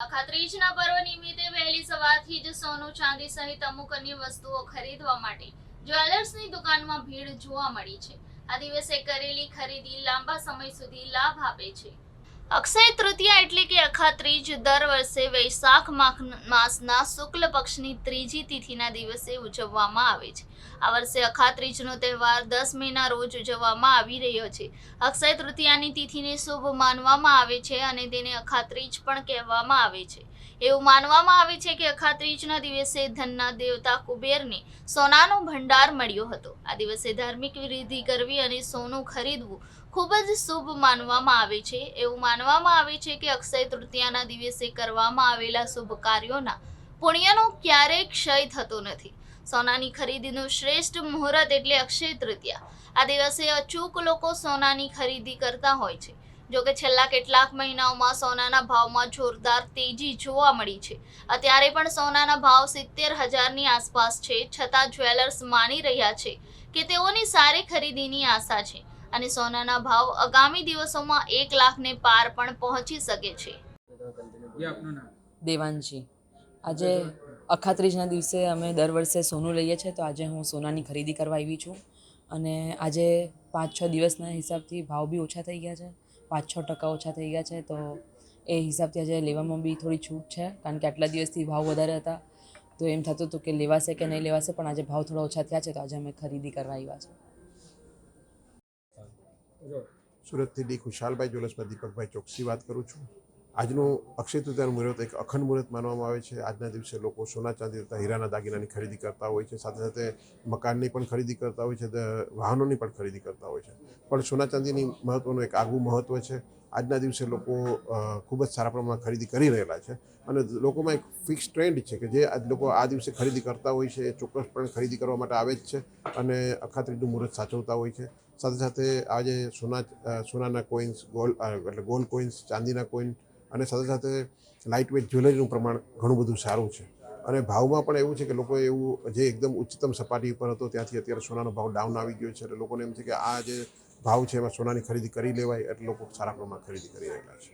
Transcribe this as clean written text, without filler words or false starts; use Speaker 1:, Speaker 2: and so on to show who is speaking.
Speaker 1: અખાત્રીજના પર્વ નિમિત્તે વહેલી સવારથી જ સોનું ચાંદી સહિત અમુક અન્ય વસ્તુઓ ખરીદવા માટે જ્વેલર્સની દુકાનમાં ભીડ જોવા મળી છે। આ દિવસે કરેલી ખરીદી લાંબા સમય સુધી લાભ આપે છે। અક્ષય તૃતીયા એટલે કે અખાત્રીજ દર વર્ષે વૈશાખ માસના શુક્લ પક્ષની ત્રીજી તિથિના દિવસે ઉજવવામાં આવે છે। આ વર્ષે અખાત્રીજનો તહેવાર 10 મેના રોજ ઉજવવામાં આવી રહ્યો છે। અક્ષય તૃતીયાની તિથિને શુભ માનવામાં આવે છે અને તેને અખાત્રીજ પણ કહેવામાં આવે છે। એવું માનવામાં આવે છે કે અખાત્રીજના દિવસે ધનના દેવતા કુબેરને સોનાનો ભંડાર મળ્યો હતો। આ દિવસે ધાર્મિક વિધિ કરવી અને સોનું ખરીદવું ખૂબ જ શુભ માનવામાં આવે છે। એવું માનવામાં આવે છે કે અક્ષય તૃતીયાના દિવસે કરવામાં આવેલા શુભ કાર્યોના પુણ્યનો ક્યારેય ક્ષય થતો નથી। સોનાની ખરીદીનું શ્રેષ્ઠ મુહૂર્ત એટલે અક્ષય તૃતીયા। આ દિવસે અચૂક લોકો સોનાની ખરીદી કરતા હોય છે। જોકે છેલ્લા કેટલાક મહિનાઓમાં સોનાના ભાવમાં જોરદાર તેજી જોવા મળી છે। અત્યારે પણ સોનાના ભાવ 70,000ની આસપાસ છે, છતાં જ્વેલર્સ માની રહ્યા છે કે તેઓની સારી ખરીદીની આશા છે અને સોનાના ભાવ આગામી દિવસોમાં 1 લાખને પાર પણ પહોંચી શકે છે।
Speaker 2: દેવાંશી, આજે અખાત્રીજના દિવસે અમે દર વર્ષે સોનું લઈએ છીએ, તો આજે હું સોનાની ખરીદી કરવા આવી છું અને આજે 5-6 દિવસના હિસાબથી ભાવ બી ઓછા થઈ ગયા છે, 5-6% ઓછા થઈ ગયા છે। તો એ હિસાબથી આજે લેવામાં બી થોડી છૂટ છે, કારણ કે આટલા દિવસથી ભાવ વધારે હતા તો એમ થતું હતું કે લેવાશે કે નહીં લેવાશે, પણ આજે ભાવ થોડા ઓછા થયા છે તો આજે અમે ખરીદી કરવા આવ્યા છે।
Speaker 3: સુરતથી ડી ખુશાલભાઈ જ્વેલર્સમાં દીપકભાઈ ચોકસી વાત કરું છું। આજનું અક્ષય તૃતીયાનું મુહૂર્ત એક અખંડ મુહૂર્ત માનવામાં આવે છે। આજના દિવસે લોકો સોના ચાંદી તથા હીરાના દાગીનાની ખરીદી કરતા હોય છે, સાથે સાથે મકાનની પણ ખરીદી કરતા હોય છે, વાહનોની પણ ખરીદી કરતા હોય છે। પણ સોના ચાંદીની મહત્ત્વનું એક આગવું મહત્ત્વ છે। આજના દિવસે લોકો ખૂબ જ સારા પ્રમાણમાં ખરીદી કરી રહેલા છે અને લોકોમાં એક ફિક્સ ટ્રેન્ડ છે કે જે લોકો આ દિવસે ખરીદી કરતા હોય છે, એ ચોક્કસપણે ખરીદી કરવા માટે આવે જ છે અને અખાત્રીજનું મુહૂર્ત સાચવતા હોય છે। સાથે સાથે આજે સોનાના કોઇન્સ, ગોલ્ડ કોઇન્સ, ચાંદીના કોઇન અને સાથે સાથે લાઇટ વેઇટ જ્વેલરીનું પ્રમાણ ઘણું બધું સારું છે અને ભાવમાં પણ એવું છે કે લોકોએ એવું જે એકદમ ઉચ્ચતમ સપાટી ઉપર હતો ત્યાંથી અત્યારે સોનાનો ભાવ ડાઉન આવી ગયો છે, એટલે લોકોને એમ છે કે આ જે ભાવ છે એમાં સોનાની ખરીદી કરી લેવાય, એટલે લોકો સારા પ્રમાણમાં ખરીદી કરી રહેલા છે।